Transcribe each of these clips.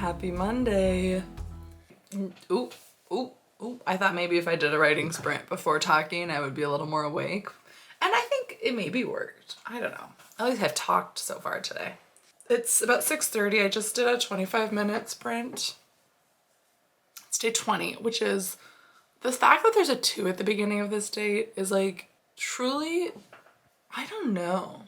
Happy Monday. Ooh, ooh, ooh. I thought maybe if I did a writing sprint before talking, I would be a little more awake. And I think it maybe worked. I don't know. At least I've talked so far today. It's about 6:30. I just did a 25-minute sprint. It's day 20, which is the fact that there's a 2 at the beginning of this date is like truly, I don't know.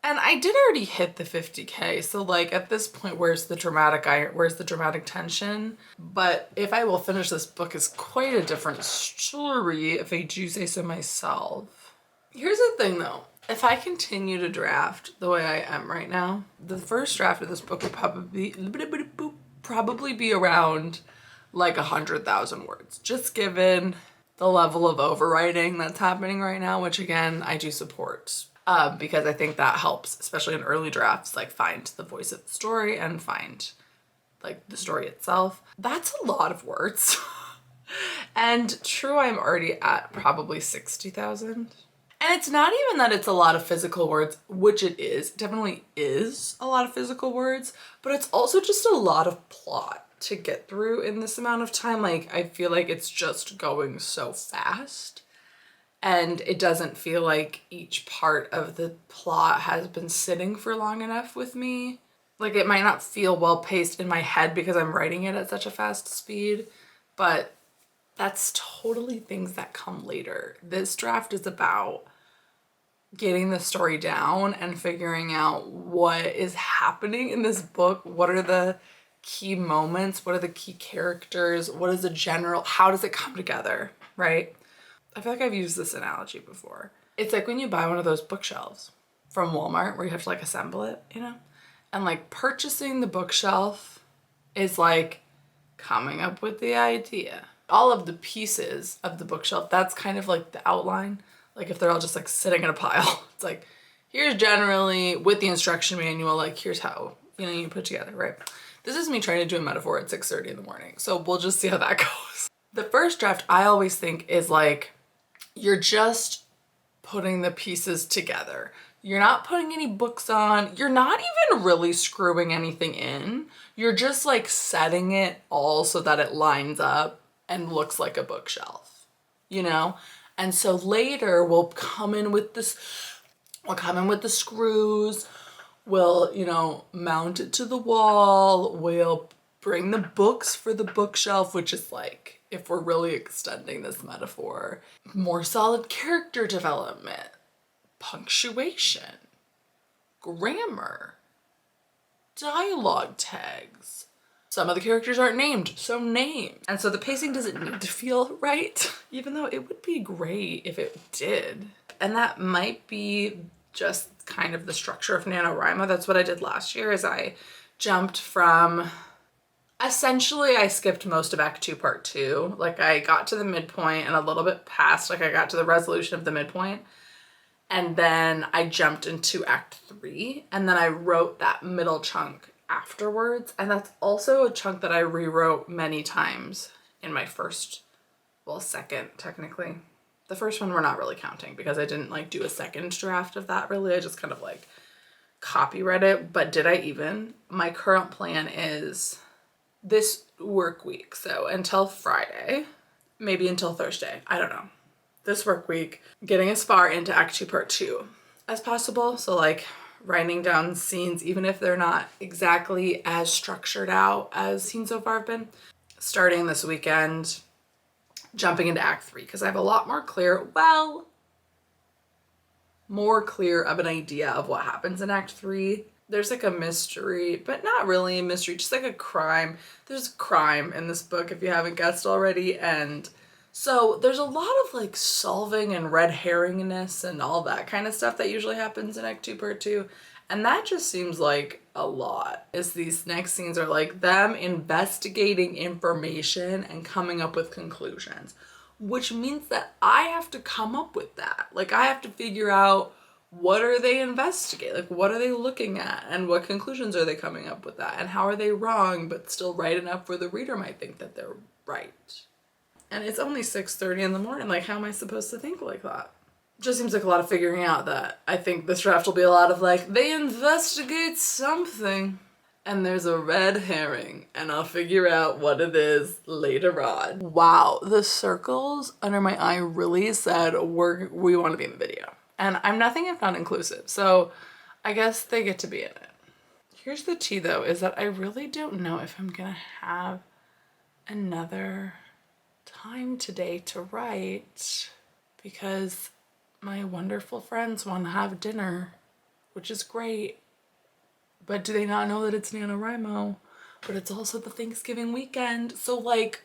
And I did already hit the 50K, so like at this point, where's the dramatic tension? But if I will finish this book is quite a different story, if I do say so myself. Here's the thing though, if I continue to draft the way I am right now, the first draft of this book would probably be around like 100,000 words, just given the level of overwriting that's happening right now, which again, I do support. Because I think that helps, especially in early drafts, like find the voice of the story and find like the story itself. That's a lot of words. And true, I'm already at probably 60,000. And it's not even that it's a lot of physical words, which it is. It definitely is a lot of physical words, but it's also just a lot of plot to get through in this amount of time. Like, I feel like it's just going so fast. And it doesn't feel like each part of the plot has been sitting for long enough with me. Like, it might not feel well paced in my head because I'm writing it at such a fast speed, but that's totally things that come later. This draft is about getting the story down and figuring out what is happening in this book. What are the key moments? What are the key characters? What is the general, how does it come together, right? I feel like I've used this analogy before. It's like when you buy one of those bookshelves from Walmart where you have to like assemble it, you know? And like purchasing the bookshelf is like coming up with the idea. All of the pieces of the bookshelf, that's kind of like the outline. Like if they're all just like sitting in a pile, it's like, here's generally with the instruction manual, like here's how, you put together, right? This is me trying to do a metaphor at 6:30 in the morning. So we'll just see how that goes. The first draft I always think is like, you're just putting the pieces together. You're not putting any books on. You're not even really screwing anything in. You're just like setting it all so that it lines up and looks like a bookshelf, And so later we'll come in with the screws. We'll, mount it to the wall. We'll bring the books for the bookshelf, which is like, if we're really extending this metaphor, more solid character development, punctuation, grammar, dialogue tags. Some of the characters aren't named, so name. And so the pacing doesn't need to feel right, even though it would be great if it did. And that might be just kind of the structure of NaNoWriMo. That's what I did last year, is I jumped from... Essentially, I skipped most of Act 2, Part 2. Like, I got to the midpoint and a little bit past, like I got to the resolution of the midpoint. And then I jumped into Act 3. And then I wrote that middle chunk afterwards. And that's also a chunk that I rewrote many times in my second, technically. The first one we're not really counting because I didn't, like, do a second draft of that, really. I just kind of, like, copyright it. But did I even? My current plan is... this work week, so until Friday, maybe until Thursday, I don't know. This work week, getting as far into Act 2, Part 2 as possible. So like writing down scenes, even if they're not exactly as structured out as scenes so far have been. Starting this weekend, jumping into Act 3, because I have a lot more clear of an idea of what happens in Act 3. There's like a mystery, but not really a mystery, just like a crime. There's a crime in this book, if you haven't guessed already. And so there's a lot of like solving and red herringness and all that kind of stuff that usually happens in Act 2, Part 2. And that just seems like a lot. Is these next scenes are like them investigating information and coming up with conclusions, which means that I have to come up with that. Like I have to figure out, what are they investigating? Like, what are they looking at? And what conclusions are they coming up with that? And how are they wrong, but still right enough where the reader might think that they're right? And it's only 6:30 in the morning. Like, how am I supposed to think like that? Just seems like a lot of figuring out that I think this draft will be a lot of like, they investigate something. and there's a red herring, and I'll figure out what it is later on. Wow, the circles under my eye really said we want to be in the video. And I'm nothing if not inclusive, so I guess they get to be in it. Here's the tea though, is that I really don't know if I'm gonna have another time today to write because my wonderful friends want to have dinner, which is great. But do they not know that it's NaNoWriMo? But it's also the Thanksgiving weekend. So like,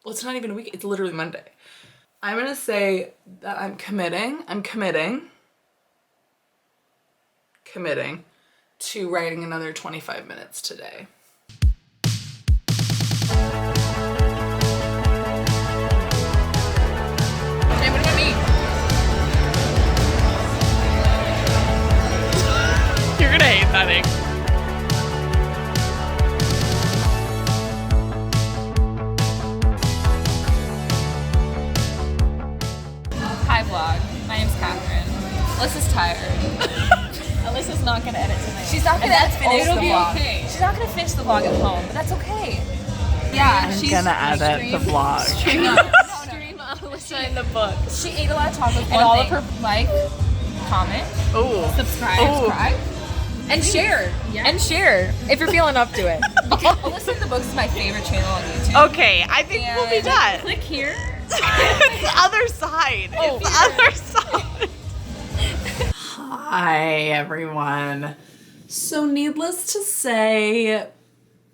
well, it's not even a week, it's literally Monday. I'm gonna say that I'm committing to writing another 25 minutes today. Hey, what about me? You're gonna hate that ink. Hi vlog, my name's Catherine. Alyssa's tired. Alyssa's not gonna edit tonight. She's not gonna finish the vlog. Okay. She's not gonna finish the vlog at home, but that's okay. Yeah, she's gonna edit the vlog. Stream Alyssa in the book. She ate a lot of tacos. And all of her comment, subscribe, and share. Yeah. And share if you're feeling up to it. Alyssa in the Books is my favorite channel on YouTube. Okay, I think we'll be done. Click here. It's the other side. Oh, it's the other side. Hi everyone. So needless to say,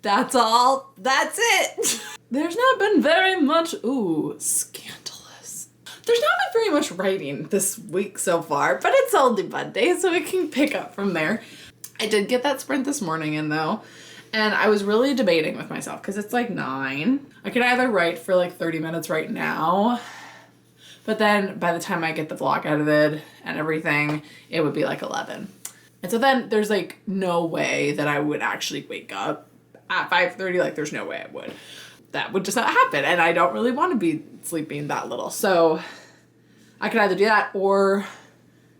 that's all. That's it. There's not been very much, scandalous. There's not been very much writing this week so far, but it's only Monday, so we can pick up from there. I did get that sprint this morning in though, and I was really debating with myself because it's like 9. I could either write for like 30 minutes right now, but then by the time I get the vlog edited and everything, it would be like 11. And so then there's like no way that I would actually wake up at 5:30. Like there's no way I would. That would just not happen. And I don't really want to be sleeping that little. So I could either do that or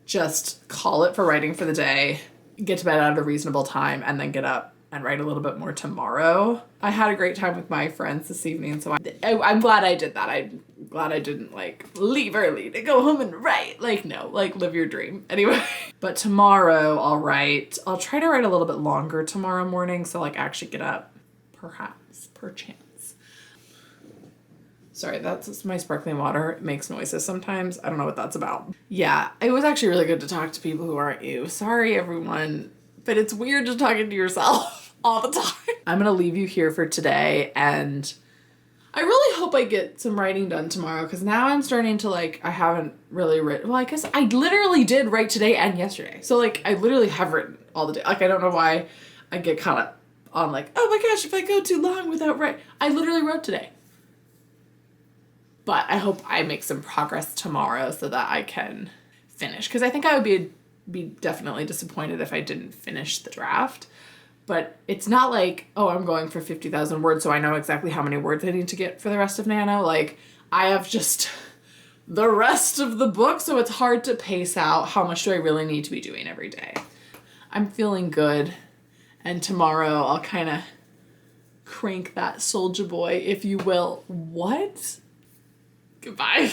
just call it for writing for the day, get to bed at a reasonable time, and then get up and write a little bit more tomorrow. I had a great time with my friends this evening, so I'm glad I did that. I'm glad I didn't like leave early to go home and write. Like no, like live your dream. Anyway, but tomorrow I'll write. I'll try to write a little bit longer tomorrow morning, so like actually get up, perchance. Sorry, that's just my sparkling water. It makes noises sometimes. I don't know what that's about. Yeah, it was actually really good to talk to people who aren't you. Sorry, everyone, but it's weird just talking to yourself all the time. I'm gonna leave you here for today, and I really hope I get some writing done tomorrow because now I'm starting to like, I haven't really written. Well, I guess I literally did write today and yesterday. So like, I literally have written all the day. Like, I don't know why I get caught up on like, oh my gosh, if I go too long without writing. I literally wrote today. But I hope I make some progress tomorrow so that I can finish. Because I think I would be definitely disappointed if I didn't finish the draft. But it's not like, oh, I'm going for 50,000 words, so I know exactly how many words I need to get for the rest of Nano. Like, I have just the rest of the book, so it's hard to pace out how much do I really need to be doing every day. I'm feeling good, and tomorrow I'll kind of crank that soldier boy, if you will. What? Goodbye.